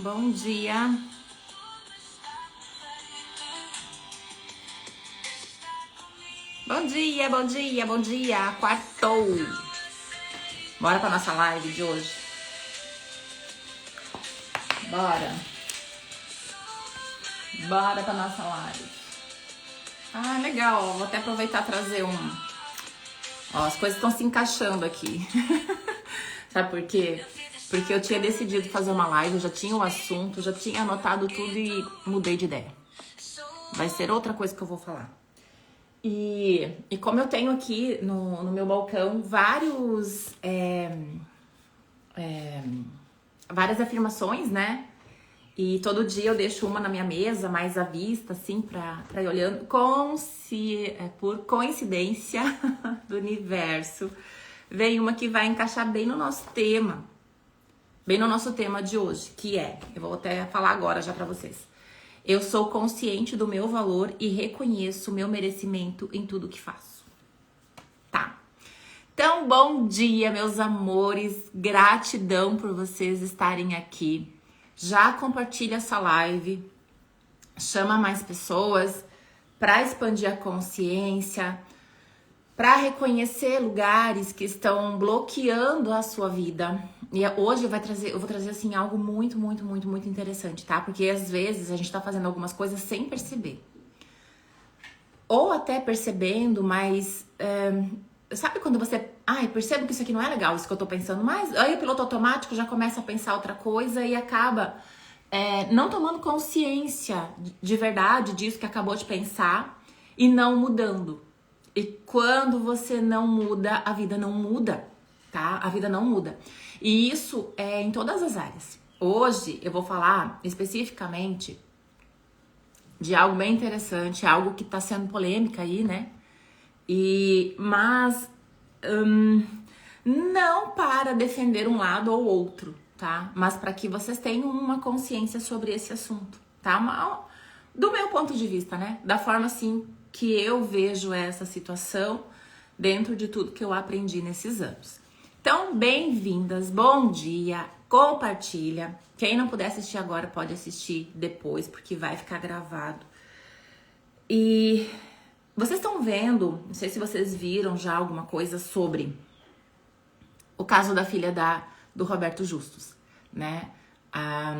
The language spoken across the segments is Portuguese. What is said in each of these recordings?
Bom dia. Bom dia, bom dia, bom dia. Quartou. Bora pra nossa live de hoje. Bora. Bora pra nossa live. Ah, legal. Vou até aproveitar e trazer um... Ó, as coisas estão se encaixando aqui. Sabe por quê? Porque eu tinha decidido fazer uma live, eu já tinha o assunto, já tinha anotado tudo e mudei de ideia. Vai ser outra coisa que eu vou falar. E como eu tenho aqui no meu balcão várias afirmações, né? E todo dia eu deixo uma na minha mesa, mais à vista, assim, pra ir olhando. Por coincidência do universo, vem uma que vai encaixar bem no nosso tema. Bem no nosso tema de hoje, que é... Eu vou até falar agora já pra vocês. Eu sou consciente do meu valor e reconheço o meu merecimento em tudo que faço. Tá? Então, bom dia, meus amores. Gratidão por vocês estarem aqui. Já compartilha essa live. Chama mais pessoas para expandir a consciência, para reconhecer lugares que estão bloqueando a sua vida. E hoje eu vou trazer assim algo muito, muito, muito, muito interessante, tá? Porque às vezes a gente tá fazendo algumas coisas sem perceber. Ou até percebendo, mas... sabe quando você... Ai, percebo que isso aqui não é legal, isso que eu tô pensando. Mas aí o piloto automático já começa a pensar outra coisa e acaba não tomando consciência de verdade disso que acabou de pensar e não mudando. E quando você não muda, a vida não muda, tá? A vida não muda. E isso é em todas as áreas. Hoje eu vou falar especificamente de algo bem interessante, algo que tá sendo polêmica aí, né? Mas não para defender um lado ou outro, tá? Mas para que vocês tenham uma consciência sobre esse assunto, tá? Do meu ponto de vista, né? Da forma assim que eu vejo essa situação dentro de tudo que eu aprendi nesses anos. Então, bem-vindas, bom dia, compartilha. Quem não puder assistir agora pode assistir depois, porque vai ficar gravado. E vocês estão vendo, não sei se vocês viram já alguma coisa sobre o caso da filha do Roberto Justus, né?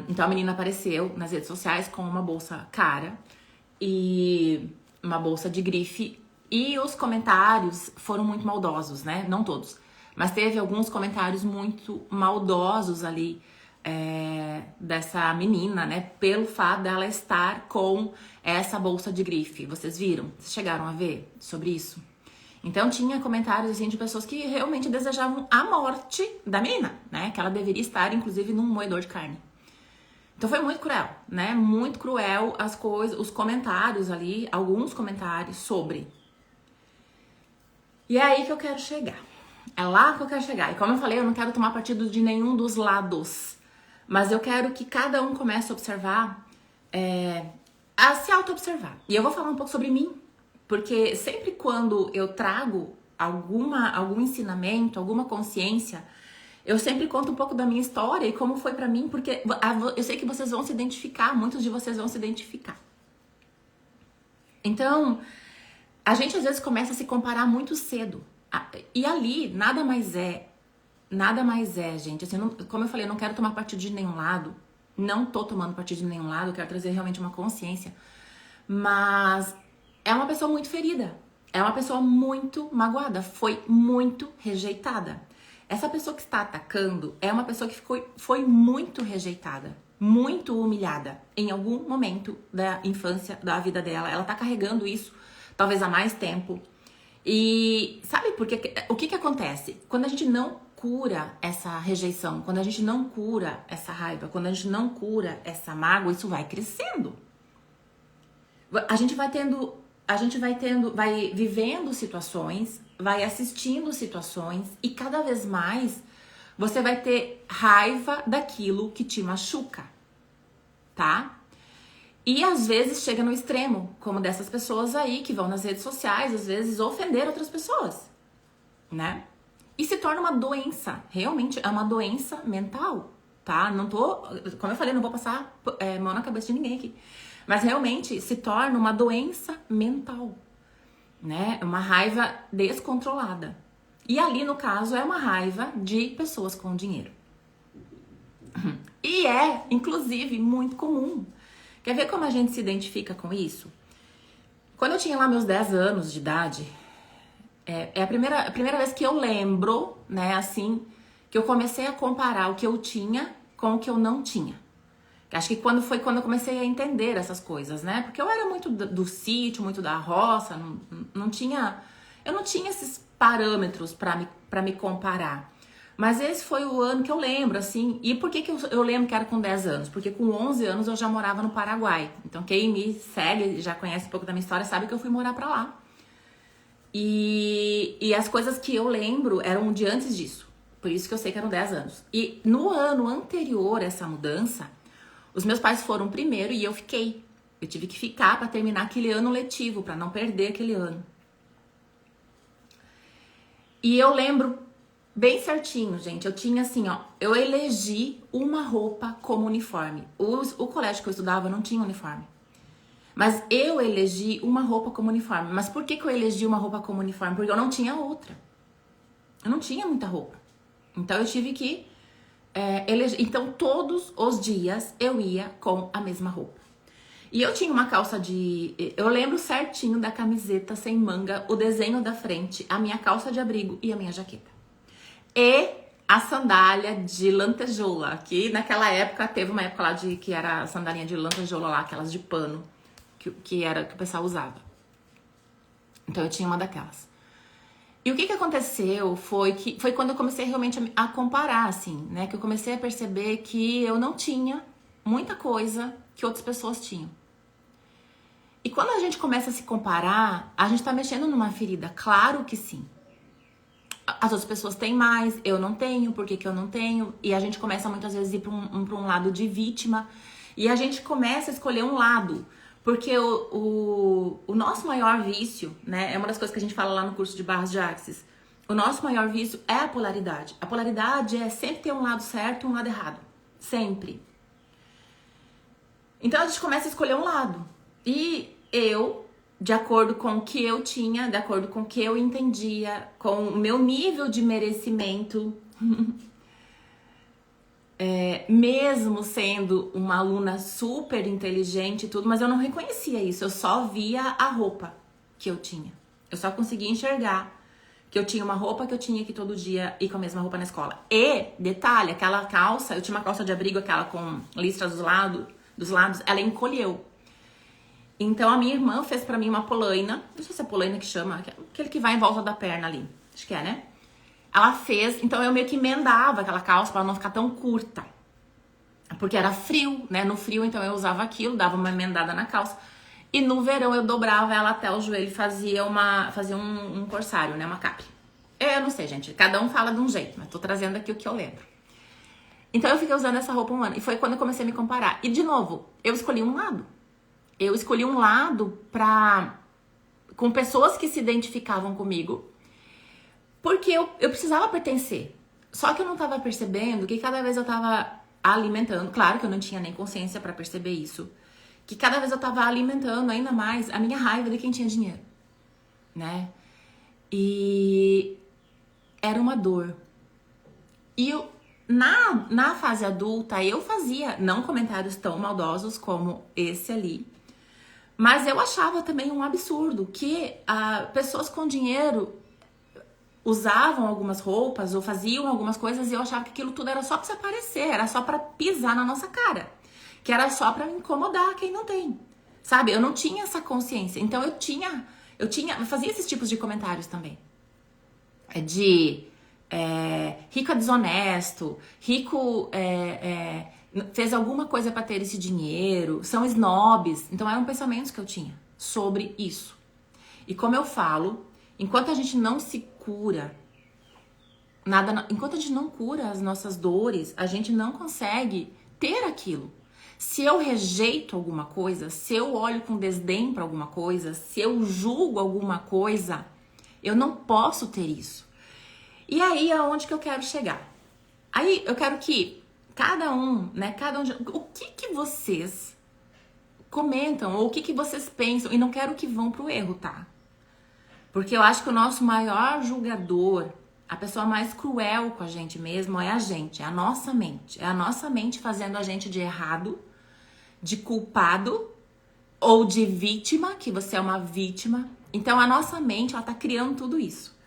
Então a menina apareceu nas redes sociais com uma bolsa cara e uma bolsa de grife, e os comentários foram muito maldosos, né? Não todos, mas teve alguns comentários muito maldosos ali dessa menina, né? Pelo fato dela estar com essa bolsa de grife. Vocês viram? Vocês chegaram a ver sobre isso? Então tinha comentários assim de pessoas que realmente desejavam a morte da menina, né? Que ela deveria estar, inclusive, num moedor de carne. Então foi muito cruel, né? Muito cruel as coisas, os comentários ali, alguns comentários sobre. E é aí que eu quero chegar. É lá que eu quero chegar. E como eu falei, eu não quero tomar partido de nenhum dos lados. Mas eu quero que cada um comece a observar, a se auto-observar. E eu vou falar um pouco sobre mim. Porque sempre quando eu trago algum ensinamento, alguma consciência, eu sempre conto um pouco da minha história e como foi pra mim, porque eu sei que vocês vão se identificar, muitos de vocês vão se identificar. Então, a gente às vezes começa a se comparar muito cedo. E ali, nada mais é, gente. Assim, como eu falei, eu não quero tomar partido de nenhum lado. Não tô tomando partido de nenhum lado, eu quero trazer realmente uma consciência. Mas é uma pessoa muito ferida. É uma pessoa muito magoada. Foi muito rejeitada. Essa pessoa que está atacando é uma pessoa que foi muito rejeitada, muito humilhada em algum momento da infância, da vida dela. Ela tá carregando isso, talvez há mais tempo. E sabe por quê? O que acontece? Quando a gente não cura essa rejeição, quando a gente não cura essa raiva, quando a gente não cura essa mágoa, isso vai crescendo. A gente vai vivendo situações, vai assistindo situações e cada vez mais você vai ter raiva daquilo que te machuca, tá? E às vezes chega no extremo, como dessas pessoas aí que vão nas redes sociais, às vezes ofender outras pessoas, né? E se torna uma doença, realmente é uma doença mental. tá? Não tô, como eu falei, não vou passar mão na cabeça de ninguém aqui. Mas realmente se torna uma doença mental, né? Uma raiva descontrolada. E ali, no caso, é uma raiva de pessoas com dinheiro. E é, inclusive, muito comum. Quer ver como a gente se identifica com isso? Quando eu tinha lá meus 10 anos de idade, é a primeira vez que eu lembro, né, assim, que eu comecei a comparar o que eu tinha com o que eu não tinha. Acho que foi quando eu comecei a entender essas coisas, né? Porque eu era muito do sítio, muito da roça, eu não tinha esses parâmetros pra me comparar. Mas esse foi o ano que eu lembro, assim. E por que eu lembro que era com 10 anos? Porque com 11 anos eu já morava no Paraguai. Então quem me segue, já conhece um pouco da minha história, sabe que eu fui morar pra lá. E as coisas que eu lembro eram de antes disso. Por isso que eu sei que eram 10 anos. E no ano anterior a essa mudança, os meus pais foram primeiro e eu fiquei. Eu tive que ficar para terminar aquele ano letivo, para não perder aquele ano. E eu lembro bem certinho, gente. Eu tinha assim, ó, eu elegi uma roupa como uniforme. O colégio que eu estudava não tinha uniforme. Mas eu elegi uma roupa como uniforme. Mas por que eu elegi uma roupa como uniforme? Porque eu não tinha outra. Eu não tinha muita roupa. Então eu tive que eleger. Então todos os dias eu ia com a mesma roupa. E eu tinha uma calça de... Eu lembro certinho da camiseta sem manga, o desenho da frente, a minha calça de abrigo e a minha jaqueta. E a sandália de lantejoula, que naquela época, teve uma época lá que era a sandalinha de lantejoula lá, aquelas de pano, que o pessoal usava. Então eu tinha uma daquelas. E o que aconteceu foi quando eu comecei realmente a comparar, assim, né? Que eu comecei a perceber que eu não tinha muita coisa que outras pessoas tinham. E quando a gente começa a se comparar, a gente tá mexendo numa ferida, claro que sim. As outras pessoas têm mais, eu não tenho, por que eu não tenho? E a gente começa muitas vezes a ir pra um lado de vítima. E a gente começa a escolher um lado. Porque o nosso maior vício, né? É uma das coisas que a gente fala lá no curso de Barras de Axis. O nosso maior vício é a polaridade. A polaridade é sempre ter um lado certo e um lado errado. Sempre. Então a gente começa a escolher um lado. E eu, de acordo com o que eu tinha, de acordo com o que eu entendia, com o meu nível de merecimento, mesmo sendo uma aluna super inteligente e tudo, mas eu não reconhecia isso, eu só via a roupa que eu tinha. Eu só conseguia enxergar que eu tinha uma roupa que eu tinha que todo dia ir com a mesma roupa na escola. E, detalhe, aquela calça, eu tinha uma calça de abrigo, aquela com listras dos lados, ela encolheu. Então a minha irmã fez pra mim uma polaina, não sei se é polaina que chama, aquele que vai em volta da perna ali, acho que é, né? Ela fez, então eu meio que emendava aquela calça pra ela não ficar tão curta. Porque era frio, né? No frio, então eu usava aquilo, dava uma emendada na calça. E no verão eu dobrava ela até o joelho e fazia um corsário, né? Uma cape. Eu não sei, gente, cada um fala de um jeito, mas tô trazendo aqui o que eu lembro. Então eu fiquei usando essa roupa um ano. E foi quando eu comecei a me comparar. E de novo, eu escolhi um lado. Eu escolhi um lado com pessoas que se identificavam comigo. Porque eu precisava pertencer. Só que eu não tava percebendo que cada vez eu tava alimentando, claro que eu não tinha nem consciência pra perceber isso, que cada vez eu tava alimentando ainda mais a minha raiva de quem tinha dinheiro, né? E era uma dor. E eu, na fase adulta, eu fazia, não comentários tão maldosos como esse ali, mas eu achava também um absurdo que pessoas com dinheiro usavam algumas roupas ou faziam algumas coisas e eu achava que aquilo tudo era só pra se aparecer, era só pra pisar na nossa cara, que era só pra incomodar quem não tem, sabe? Eu não tinha essa consciência, então eu fazia esses tipos de comentários também, rico é desonesto, rico fez alguma coisa pra ter esse dinheiro, são snobs, então eram pensamentos que eu tinha sobre isso. E como eu falo, enquanto a gente não se cura, enquanto a gente não cura as nossas dores, a gente não consegue ter aquilo. Se eu rejeito alguma coisa, se eu olho com desdém para alguma coisa, se eu julgo alguma coisa, eu não posso ter isso. E aí, aonde que eu quero chegar? Aí eu quero que cada um, né? O que vocês comentam ou o que vocês pensam? E não quero que vão pro erro, tá? Porque eu acho que o nosso maior julgador, a pessoa mais cruel com a gente mesmo é a gente, é a nossa mente. É a nossa mente fazendo a gente de errado, de culpado ou de vítima, que você é uma vítima. Então a nossa mente, ela tá criando tudo isso.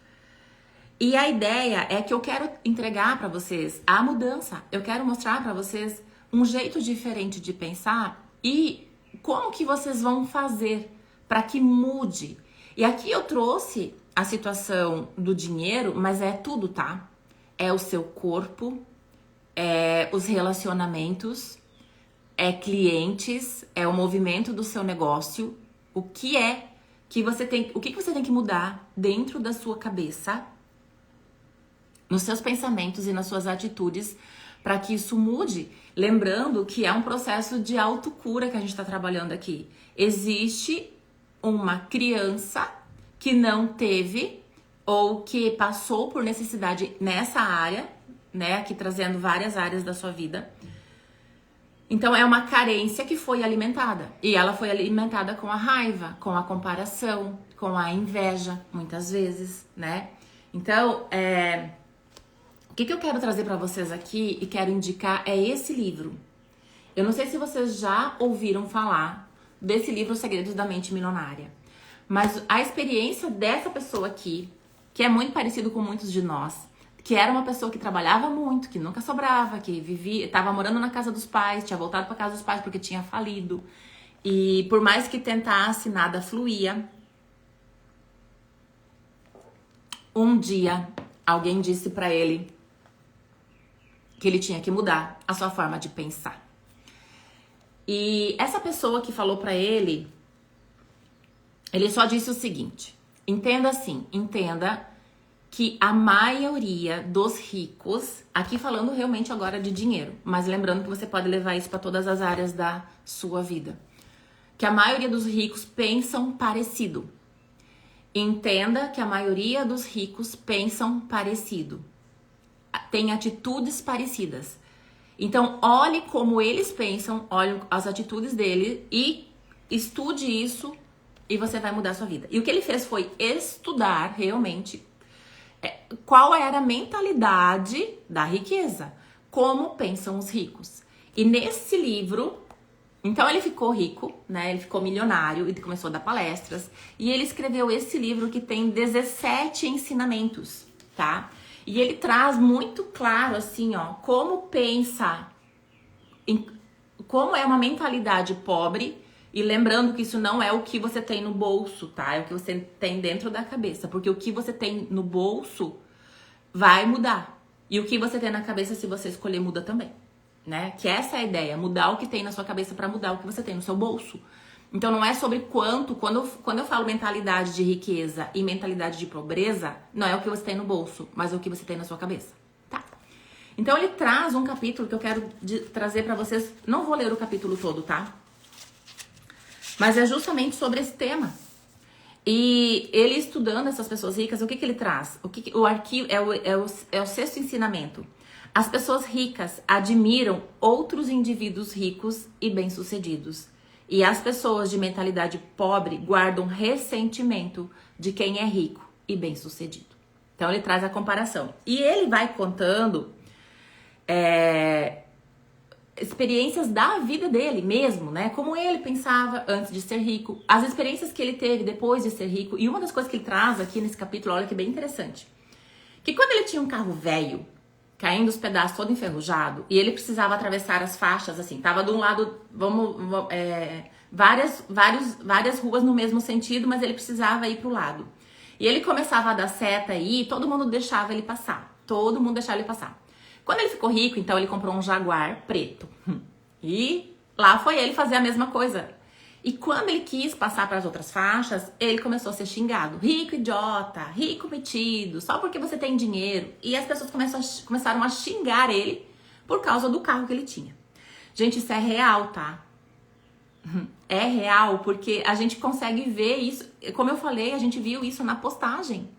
E a ideia é que eu quero entregar para vocês a mudança. Eu quero mostrar para vocês um jeito diferente de pensar e como que vocês vão fazer para que mude. E aqui eu trouxe a situação do dinheiro, mas é tudo, tá? É o seu corpo, é os relacionamentos, é clientes, é o movimento do seu negócio. O que você tem que mudar dentro da sua cabeça, nos seus pensamentos e nas suas atitudes para que isso mude. Lembrando que é um processo de autocura que a gente está trabalhando aqui. Existe uma criança que não teve ou que passou por necessidade nessa área, né? Aqui trazendo várias áreas da sua vida. Então é uma carência que foi alimentada. E ela foi alimentada com a raiva, com a comparação, com a inveja, muitas vezes, né? Então, o que eu quero trazer para vocês aqui e quero indicar é esse livro. Eu não sei se vocês já ouviram falar desse livro, Os Segredos da Mente Milionária. Mas a experiência dessa pessoa aqui, que é muito parecido com muitos de nós, que era uma pessoa que trabalhava muito, que nunca sobrava, que vivia, estava morando na casa dos pais, tinha voltado para casa dos pais porque tinha falido. E por mais que tentasse, nada fluía. Um dia, alguém disse para ele que ele tinha que mudar a sua forma de pensar. E essa pessoa que falou para ele só disse o seguinte: entenda que a maioria dos ricos, aqui falando realmente agora de dinheiro, mas lembrando que você pode levar isso para todas as áreas da sua vida, que a maioria dos ricos pensam parecido. Entenda que a maioria dos ricos pensam parecido, tem atitudes parecidas. Então, olhe como eles pensam, olhe as atitudes dele e estude isso e você vai mudar a sua vida. E o que ele fez foi estudar realmente qual era a mentalidade da riqueza, como pensam os ricos. E nesse livro, então ele ficou rico, né? Ele ficou milionário e começou a dar palestras. E ele escreveu esse livro que tem 17 ensinamentos, tá? E ele traz muito claro, assim, ó, como pensa, como é uma mentalidade pobre. E lembrando que isso não é o que você tem no bolso, tá? É o que você tem dentro da cabeça. Porque o que você tem no bolso vai mudar. E o que você tem na cabeça, se você escolher, muda também, né? Que essa é a ideia, mudar o que tem na sua cabeça para mudar o que você tem no seu bolso. Então não é sobre quanto, quando eu falo mentalidade de riqueza e mentalidade de pobreza, não é o que você tem no bolso, mas é o que você tem na sua cabeça, tá? Então ele traz um capítulo que eu quero trazer para vocês, não vou ler o capítulo todo, tá? Mas é justamente sobre esse tema. E ele estudando essas pessoas ricas, o que ele traz? O arquivo é o sexto ensinamento. As pessoas ricas admiram outros indivíduos ricos e bem-sucedidos. E as pessoas de mentalidade pobre guardam ressentimento de quem é rico e bem-sucedido. Então ele traz a comparação. E ele vai contando experiências da vida dele mesmo, né? Como ele pensava antes de ser rico, as experiências que ele teve depois de ser rico. E uma das coisas que ele traz aqui nesse capítulo, olha que bem interessante, que quando ele tinha um carro velho, caindo os pedaços todo enferrujado, e ele precisava atravessar as faixas, assim, tava de um lado, várias ruas no mesmo sentido, mas ele precisava ir pro lado. E ele começava a dar seta e todo mundo deixava ele passar. Todo mundo deixava ele passar. Quando ele ficou rico, então ele comprou um Jaguar preto. E lá foi ele fazer a mesma coisa. E quando ele quis passar para as outras faixas, ele começou a ser xingado. Rico idiota, rico metido, só porque você tem dinheiro. E as pessoas começaram a xingar ele por causa do carro que ele tinha. Gente, isso é real, tá? É real, porque a gente consegue ver isso. Como eu falei, a gente viu isso na postagem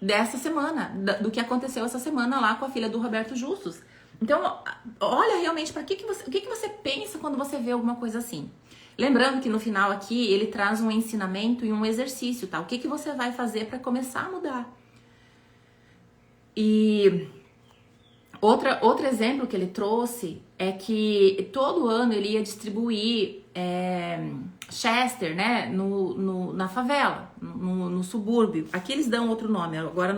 dessa semana, do que aconteceu essa semana lá com a filha do Roberto Justus. Então, olha realmente para o que você pensa quando você vê alguma coisa assim. Lembrando que no final aqui ele traz um ensinamento e um exercício, tá? O que você vai fazer para começar a mudar? E outro exemplo que ele trouxe é que todo ano ele ia distribuir Chester, né, na favela, no subúrbio. Aqui eles dão outro nome, agora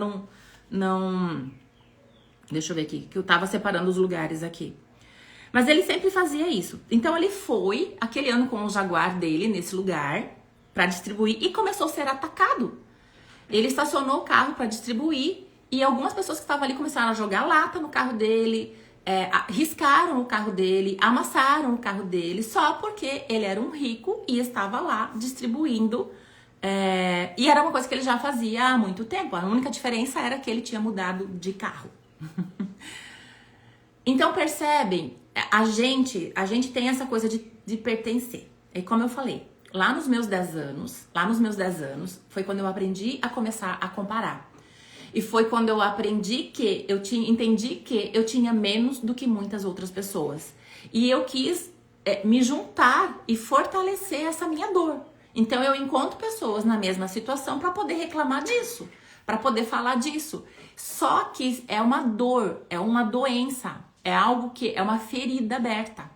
não. Deixa eu ver aqui, que eu tava separando os lugares aqui. Mas ele sempre fazia isso. Então ele foi, aquele ano, com o Jaguar dele nesse lugar para distribuir e começou a ser atacado. Ele estacionou o carro para distribuir e algumas pessoas que estavam ali começaram a jogar lata no carro dele, riscaram o carro dele, amassaram o carro dele, só porque ele era um rico e estava lá distribuindo. E era uma coisa que ele já fazia há muito tempo. A única diferença era que ele tinha mudado de carro. Então percebem, a gente tem essa coisa de pertencer. E como eu falei, lá nos meus 10 anos, foi quando eu aprendi a começar a comparar. E foi quando eu aprendi que entendi que eu tinha menos do que muitas outras pessoas. E eu quis me juntar e fortalecer essa minha dor. Então eu encontro pessoas na mesma situação para poder reclamar disso, para poder falar disso. Só que é uma dor, é uma doença, é algo que é uma ferida aberta.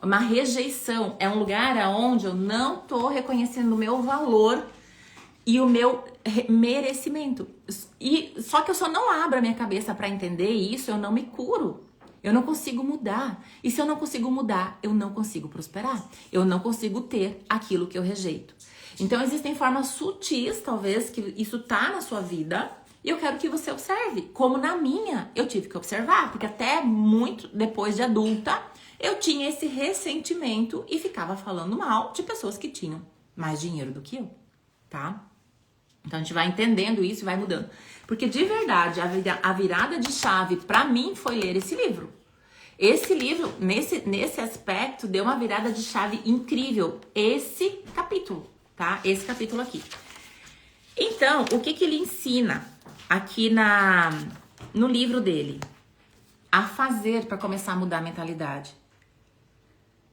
Uma rejeição, é um lugar onde eu não tô reconhecendo o meu valor e o meu merecimento. E só que eu só não abro a minha cabeça para entender isso, eu não me curo. Eu não consigo mudar. E se eu não consigo mudar, eu não consigo prosperar. Eu não consigo ter aquilo que eu rejeito. Então existem formas sutis, talvez, que isso tá na sua vida, e eu quero que você observe. Como na minha, eu tive que observar, porque até muito depois de adulta, eu tinha esse ressentimento e ficava falando mal de pessoas que tinham mais dinheiro do que eu, tá? Então a gente vai entendendo isso e vai mudando. Porque de verdade, a virada de chave pra mim foi ler esse livro. Esse livro, nesse aspecto, deu uma virada de chave incrível. Esse capítulo, tá? Esse capítulo aqui. Então, o que ele ensina aqui no livro dele? A fazer para começar a mudar a mentalidade.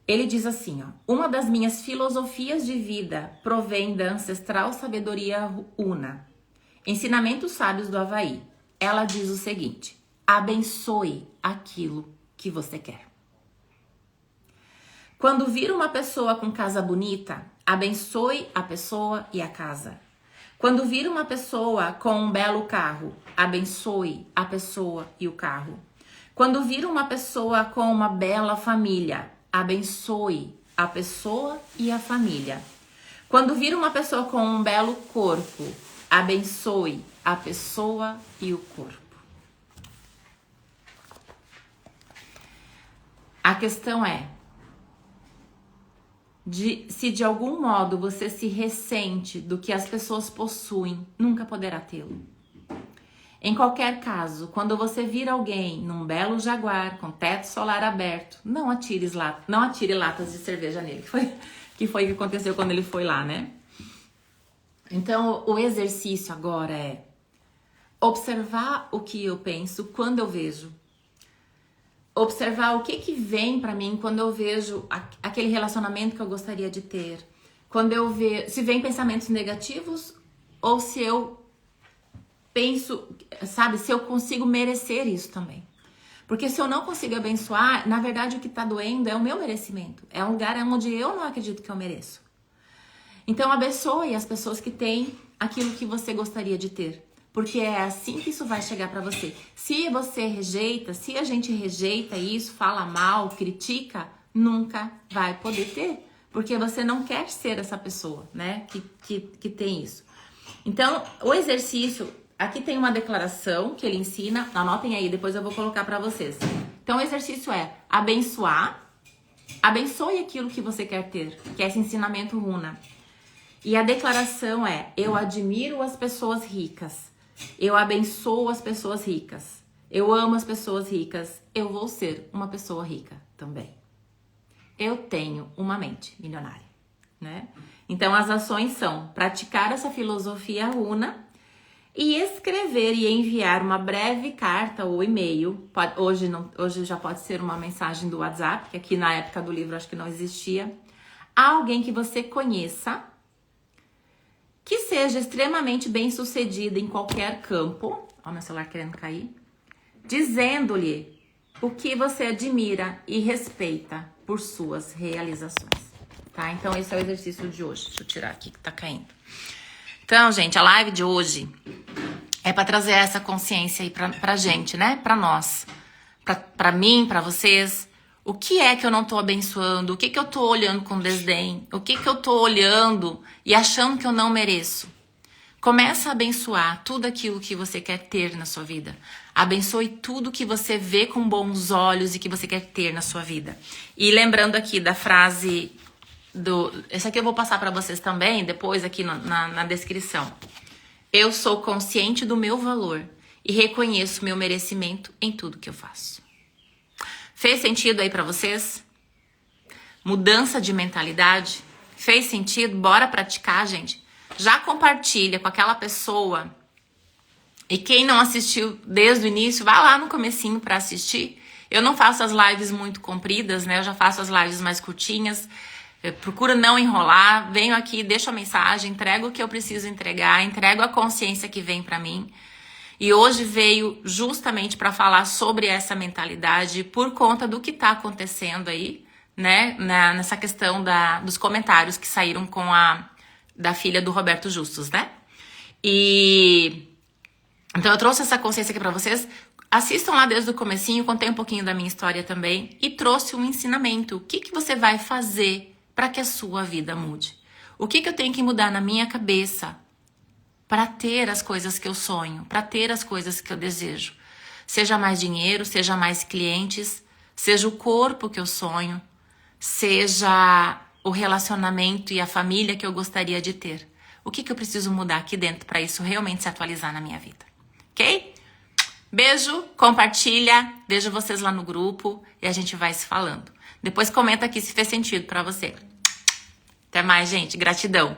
Ele diz assim, ó: uma das minhas filosofias de vida provém da ancestral sabedoria Una, ensinamentos sábios do Havaí. Ela diz o seguinte: abençoe aquilo que você quer. Quando vir uma pessoa com casa bonita, abençoe a pessoa e a casa. Quando vir uma pessoa com um belo carro, abençoe a pessoa e o carro. Quando vir uma pessoa com uma bela família, abençoe a pessoa e a família. Quando vir uma pessoa com um belo corpo, abençoe a pessoa e o corpo. A questão é, se de algum modo você se ressente do que as pessoas possuem, nunca poderá tê-lo. Em qualquer caso, quando você vir alguém num belo Jaguar com teto solar aberto, não atire latas de cerveja nele, que foi o que aconteceu quando ele foi lá, né? Então, o exercício agora é observar o que eu penso quando eu vejo. Observar o que vem pra mim quando eu vejo aquele relacionamento que eu gostaria de ter. Quando eu vejo, se vem pensamentos negativos ou se eu penso, sabe, se eu consigo merecer isso também. Porque se eu não consigo abençoar, na verdade o que tá doendo é o meu merecimento. É um lugar onde eu não acredito que eu mereço. Então abençoe as pessoas que têm aquilo que você gostaria de ter. Porque é assim que isso vai chegar pra você. Se você rejeita, se a gente rejeita isso, fala mal, critica, nunca vai poder ter. Porque você não quer ser essa pessoa, né, que tem isso. Então, o exercício, aqui tem uma declaração que ele ensina, anotem aí, depois eu vou colocar pra vocês. Então, o exercício é abençoar, abençoe aquilo que você quer ter, que é esse ensinamento Una. E a declaração é: eu admiro as pessoas ricas. Eu abençoo as pessoas ricas. Eu amo as pessoas ricas. Eu vou ser uma pessoa rica também. Eu tenho uma mente milionária, né? Então as ações são praticar essa filosofia Una e escrever e enviar uma breve carta ou e-mail. Hoje já pode ser uma mensagem do WhatsApp, que aqui na época do livro acho que não existia. A alguém que você conheça, que seja extremamente bem sucedida em qualquer campo. Ó, meu celular querendo cair. Dizendo-lhe o que você admira e respeita por suas realizações. Tá? Então esse é o exercício de hoje. Deixa eu tirar aqui que tá caindo. Então, gente, a live de hoje é para trazer essa consciência aí pra gente, né? Pra nós. Pra mim, pra vocês. O que é que eu não tô abençoando? O que eu tô olhando com desdém? O que eu tô olhando e achando que eu não mereço? Começa a abençoar tudo aquilo que você quer ter na sua vida. Abençoe tudo que você vê com bons olhos e que você quer ter na sua vida. E lembrando aqui da frase esse aqui eu vou passar para vocês também, depois aqui na descrição. Eu sou consciente do meu valor e reconheço meu merecimento em tudo que eu faço. Fez sentido aí para vocês? Mudança de mentalidade? Fez sentido? Bora praticar, gente. Já compartilha com aquela pessoa. E quem não assistiu desde o início, vai lá no comecinho para assistir. Eu não faço as lives muito compridas, né? Eu já faço as lives mais curtinhas. Procuro não enrolar, venho aqui, deixo a mensagem, entrego o que eu preciso entregar, entrego a consciência que vem para mim. E hoje veio justamente para falar sobre essa mentalidade por conta do que tá acontecendo aí, né? Nessa questão dos comentários que saíram com da filha do Roberto Justus, né? Então eu trouxe essa consciência aqui para vocês. Assistam lá desde o comecinho, contei um pouquinho da minha história também e trouxe um ensinamento. O que você vai fazer para que a sua vida mude? O que eu tenho que mudar na minha cabeça para ter as coisas que eu sonho, para ter as coisas que eu desejo? Seja mais dinheiro, seja mais clientes, seja o corpo que eu sonho, seja o relacionamento e a família que eu gostaria de ter. O que eu preciso mudar aqui dentro para isso realmente se atualizar na minha vida? Ok? Beijo, compartilha, vejo vocês lá no grupo e a gente vai se falando. Depois comenta aqui se fez sentido para você. Até mais, gente. Gratidão.